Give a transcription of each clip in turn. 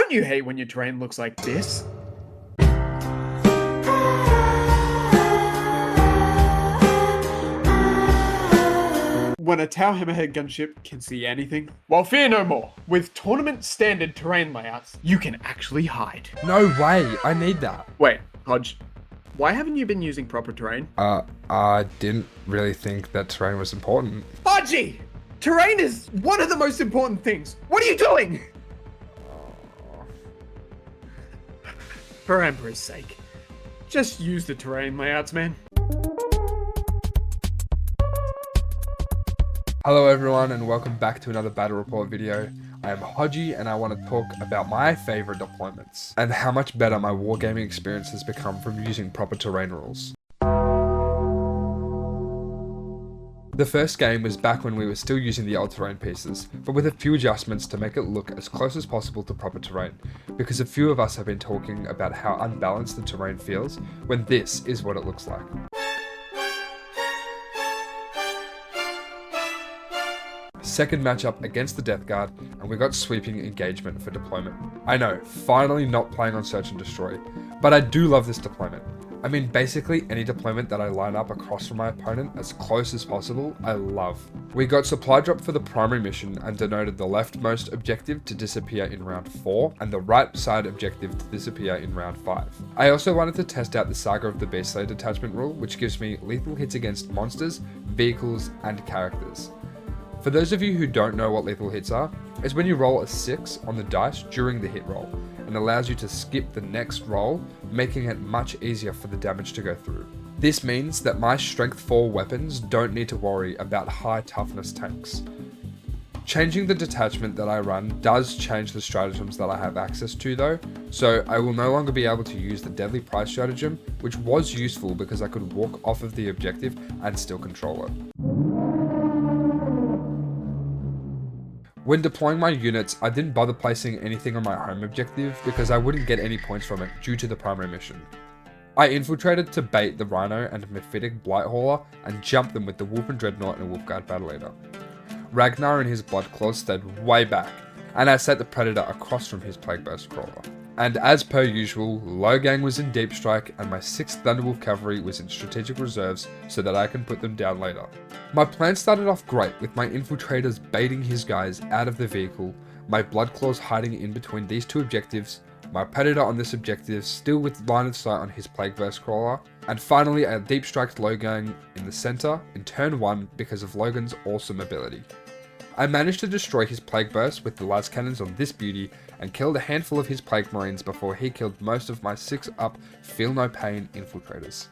Don't you hate when your terrain looks like this? When a Tau Hammerhead gunship can see anything? Well, fear no more. With tournament standard terrain layouts, you can actually hide. No way, I need that. Wait, Hodge, why haven't you been using proper terrain? I didn't really think that terrain was important. Hodgie! Terrain is one of the most important things. What are you doing? For Emperor's sake, just use the terrain layouts, man. Hello everyone and welcome back to another battle report video. I am Hodgie and I want to talk about my favorite deployments and how much better my wargaming experience has become from using proper terrain rules. The first game was back when we were still using the old terrain pieces, but with a few adjustments to make it look as close as possible to proper terrain, because a few of us have been talking about how unbalanced the terrain feels when this is what it looks like. Second matchup against the Death Guard, and we got sweeping engagement for deployment. I know, finally not playing on search and destroy, but I do love this deployment. I mean, basically any deployment that I line up across from my opponent as close as possible, I love. We got supply drop for the primary mission and denoted the leftmost objective to disappear in round 4 and the right side objective to disappear in round 5. I also wanted to test out the Saga of the Beast Slayer detachment rule, which gives me lethal hits against monsters, vehicles, and characters. For those of you who don't know what lethal hits are, it's when you roll a 6 on the dice during the hit roll, and allows you to skip the next roll, making it much easier for the damage to go through. This means that my strength 4 weapons don't need to worry about high toughness tanks. Changing the detachment that I run does change the stratagems that I have access to though, so I will no longer be able to use the deadly price stratagem, which was useful because I could walk off of the objective and still control it. When deploying my units, I didn't bother placing anything on my home objective because I wouldn't get any points from it due to the primary mission. I infiltrated to bait the Rhino and Mephitic Blighthauler and jumped them with the Wolf and Dreadnought and Wolfguard Battle Leader. Ragnar and his Bloodclaws stayed way back, and I set the Predator across from his Plagueburst Crawler. And as per usual, Logang was in Deep Strike and my 6th Thunderwolf Cavalry was in Strategic Reserves so that I can put them down later. My plan started off great with my infiltrators baiting his guys out of the vehicle, my Bloodclaws hiding in between these two objectives, my Predator on this objective still with line of sight on his Plagueburst Crawler, and finally I Deep Striked Logang in the center in turn 1 because of Logan's awesome ability. I managed to destroy his Plague Burst with the las cannons on this beauty and killed a handful of his Plague Marines before he killed most of my 6-up Feel No Pain infiltrators.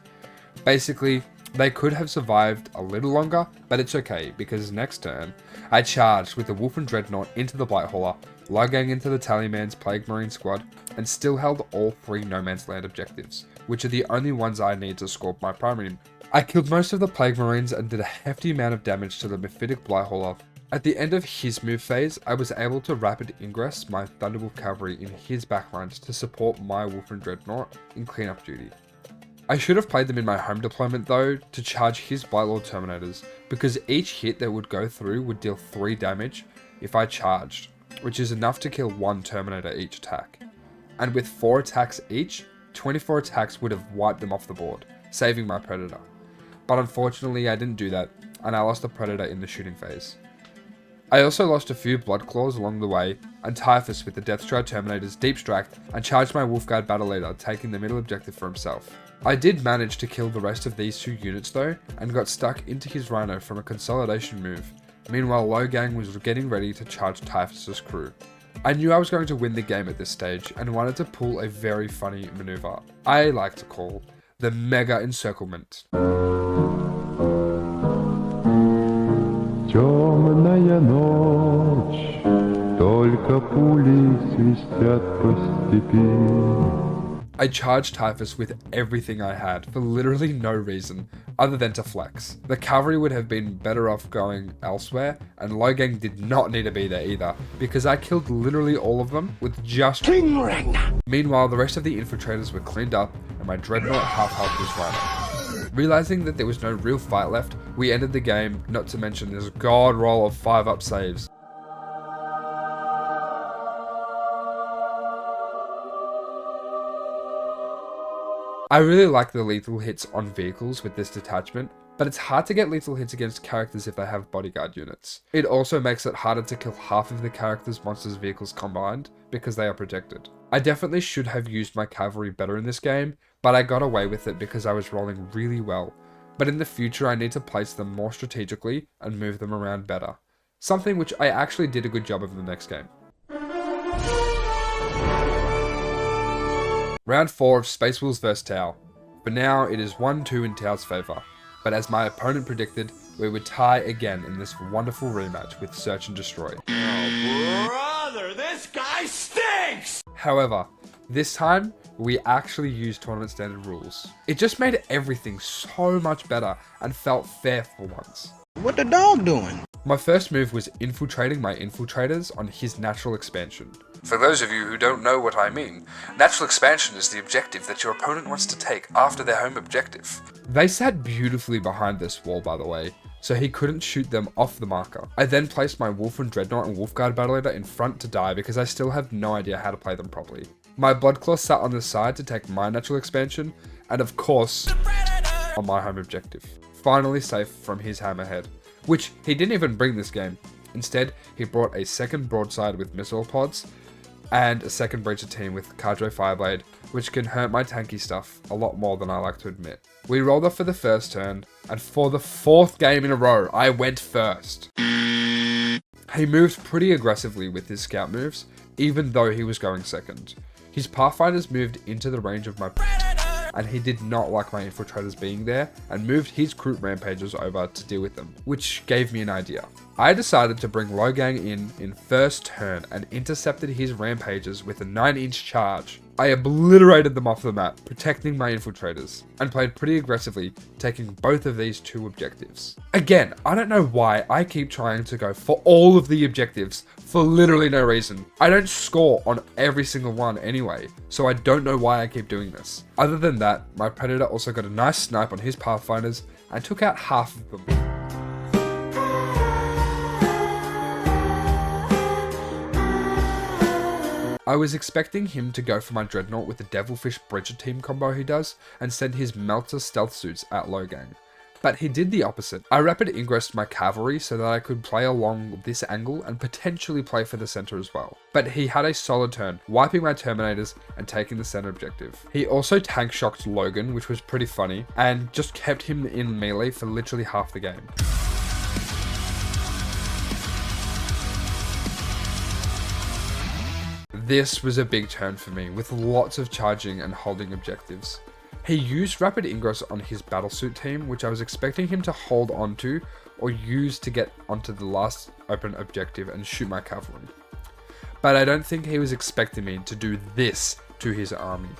Basically, they could have survived a little longer, but it's okay because next turn, I charged with the Wolf and Dreadnought into the Blighthauler, Logang into the Tallyman's Plague Marine squad, and still held all 3 No Man's Land objectives, which are the only ones I need to score my primary. I killed most of the Plague Marines and did a hefty amount of damage to the Mephitic Blighthauler. At the end of his move phase, I was able to rapid ingress my Thunderwolf Cavalry in his backlines to support my Wolf and Dreadnought in cleanup duty. I should have played them in my home deployment though to charge his Blightlord Terminators, because each hit that would go through would deal 3 damage if I charged, which is enough to kill 1 Terminator each attack. And with 4 attacks each, 24 attacks would have wiped them off the board, saving my Predator. But unfortunately I didn't do that, and I lost the Predator in the shooting phase. I also lost a few Bloodclaws along the way, and Typhus with the Deathstrike Terminators Deep Strike and charged my Wolfguard Battle Leader, taking the middle objective for himself. I did manage to kill the rest of these 2 units though, and got stuck into his Rhino from a consolidation move. Meanwhile, Logang was getting ready to charge Typhus's crew. I knew I was going to win the game at this stage, and wanted to pull a very funny maneuver I like to call the Mega Encirclement. Темная ночь, только пули свистят по степи. I charged Typhus with everything I had for literally no reason other than to flex. The cavalry would have been better off going elsewhere, and Logang did not need to be there either because I killed literally all of them with just King Ring. Meanwhile, the rest of the infiltrators were cleaned up and my Dreadnought half-health was Rhino. Realizing that there was no real fight left, we ended the game, not to mention this god roll of 5-up saves. I really like the lethal hits on vehicles with this detachment, but it's hard to get lethal hits against characters if they have bodyguard units. It also makes it harder to kill half of the character's monsters' vehicles combined because they are protected. I definitely should have used my cavalry better in this game, but I got away with it because I was rolling really well. But in the future I need to place them more strategically and move them around better. Something which I actually did a good job of in the next game. Round 4 of Space Wolves vs Tau. For now, it is 1-2 in Tau's favour, but as my opponent predicted, we would tie again in this wonderful rematch with Search and Destroy. Oh, brother, this guy stinks! However, this time, we actually used tournament standard rules. It just made everything so much better and felt fair for once. What the dog doing? My first move was infiltrating my infiltrators on his natural expansion. For those of you who don't know what I mean, natural expansion is the objective that your opponent wants to take after their home objective. They sat beautifully behind this wall, by the way, so he couldn't shoot them off the marker. I then placed my Wolf and Dreadnought and Wolfguard Battle Leader in front to die because I still have no idea how to play them properly. My Bloodclaw sat on the side to take my natural expansion, and of course, on my home objective. Finally safe from his hammerhead, which he didn't even bring this game. Instead, he brought a second broadside with missile pods, and a second breacher team with Cadre Fireblade, which can hurt my tanky stuff a lot more than I like to admit. We rolled off for the first turn, and for the 4th game in a row, I went first. He moved pretty aggressively with his scout moves, even though he was going second. His Pathfinders moved into the range of my and he did not like my infiltrators being there and moved his Kroot rampages over to deal with them, which gave me an idea. I decided to bring Logang in first turn and intercepted his rampages with a 9-inch charge. I obliterated them off the map, protecting my infiltrators, and played pretty aggressively, taking both of these 2 objectives. Again, I don't know why I keep trying to go for all of the objectives for literally no reason. I don't score on every single one anyway, so I don't know why I keep doing this. Other than that, my Predator also got a nice snipe on his Pathfinders and took out half of them. I was expecting him to go for my Dreadnought with the Devilfish Breacher team combo he does and send his Melter stealth suits at Logang. But he did the opposite. I rapid ingressed my cavalry so that I could play along this angle and potentially play for the center as well. But he had a solid turn, wiping my Terminators and taking the center objective. He also tank shocked Logan, which was pretty funny, and just kept him in melee for literally half the game. This was a big turn for me, with lots of charging and holding objectives. He used rapid ingress on his battlesuit team, which I was expecting him to hold onto or use to get onto the last open objective and shoot my cavalry. But I don't think he was expecting me to do this to his army.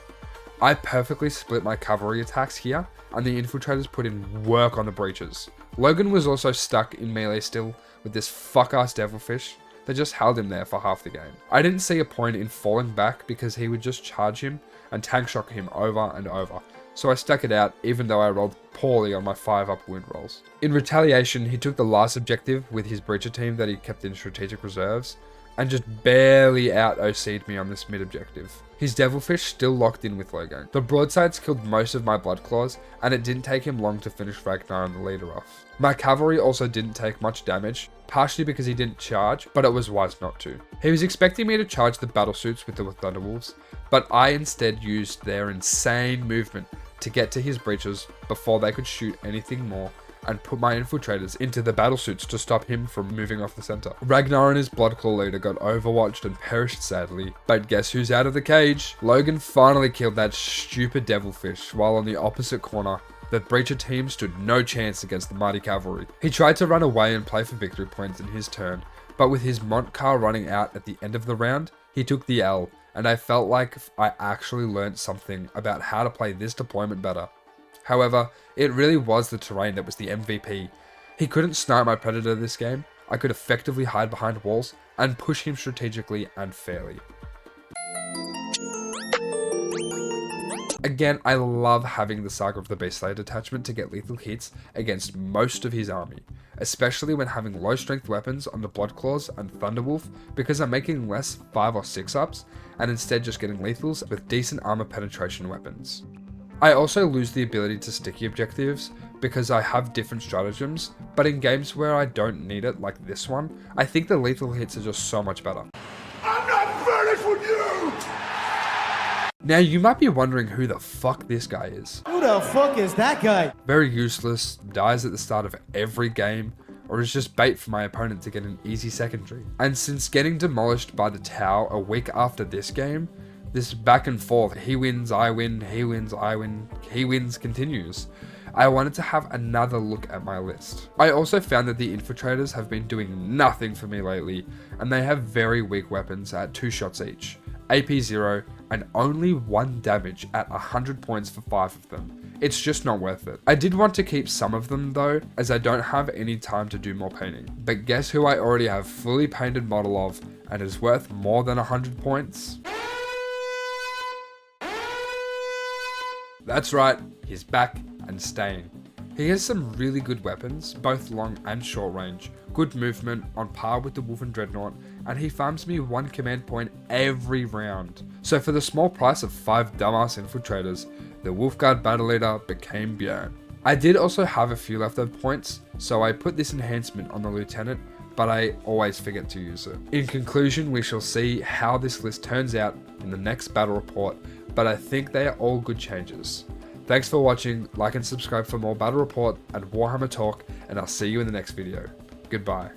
I perfectly split my cavalry attacks here, and the infiltrators put in work on the breaches. Logan was also stuck in melee still with this fuck-ass Devilfish that just held him there for half the game. I didn't see a point in falling back because he would just charge him and tank shock him over and over, so I stuck it out even though I rolled poorly on my 5-up wound rolls. In retaliation, he took the last objective with his breacher team that he kept in strategic reserves, and just barely out OC'd me on this mid objective. His Devilfish still locked in with Logang. The broadsides killed most of my Bloodclaws, and it didn't take him long to finish Ragnar and the leader off. My cavalry also didn't take much damage, partially because he didn't charge, but it was wise not to. He was expecting me to charge the battlesuits with the Thunderwolves, but I instead used their insane movement to get to his breaches before they could shoot anything more, and put my infiltrators into the battlesuits to stop him from moving off the center. Ragnar and his Bloodclaw leader got overwatched and perished sadly, but guess who's out of the cage? Logan finally killed that stupid Devilfish, while on the opposite corner, the breacher team stood no chance against the mighty cavalry. He tried to run away and play for victory points in his turn, but with his Mont car running out at the end of the round, he took the L, and I felt like I actually learned something about how to play this deployment better. However, it really was the terrain that was the MVP. He couldn't snipe my Predator this game. I could effectively hide behind walls and push him strategically and fairly. Again, I love having the Saga of the Beastslayer detachment to get lethal hits against most of his army, especially when having low strength weapons on the Bloodclaws and Thunderwolf, because I'm making less 5 or 6 ups and instead just getting lethals with decent armor penetration weapons. I also lose the ability to sticky objectives because I have different stratagems, but in games where I don't need it, like this one, I think the lethal hits are just so much better. I'm not finished with you! Now you might be wondering who the fuck this guy is. Who the fuck is that guy? Very useless, dies at the start of every game, or is just bait for my opponent to get an easy secondary. And since getting demolished by the Tau a week after this game, this back and forth, he wins, I win, he wins, I win, he wins continues. I wanted to have another look at my list. I also found that the infiltrators have been doing nothing for me lately, and they have very weak weapons at 2 shots each, AP 0, and only 1 damage at 100 points for 5 of them. It's just not worth it. I did want to keep some of them though, as I don't have any time to do more painting. But guess who I already have fully painted model of, and is worth more than 100 points? That's right, he's back and staying. He has some really good weapons, both long and short range, good movement on par with the Wolfen Dreadnought, and he farms me 1 command point every round. So for the small price of 5 dumbass infiltrators, the Wolfguard battle leader became Björn. I did also have a few leftover points, so I put this enhancement on the lieutenant, but I always forget to use it. In conclusion, we shall see how this list turns out in the next battle report, but I think they are all good changes. Thanks for watching, like and subscribe for more battle report and Warhammer talk, and I'll see you in the next video. Goodbye.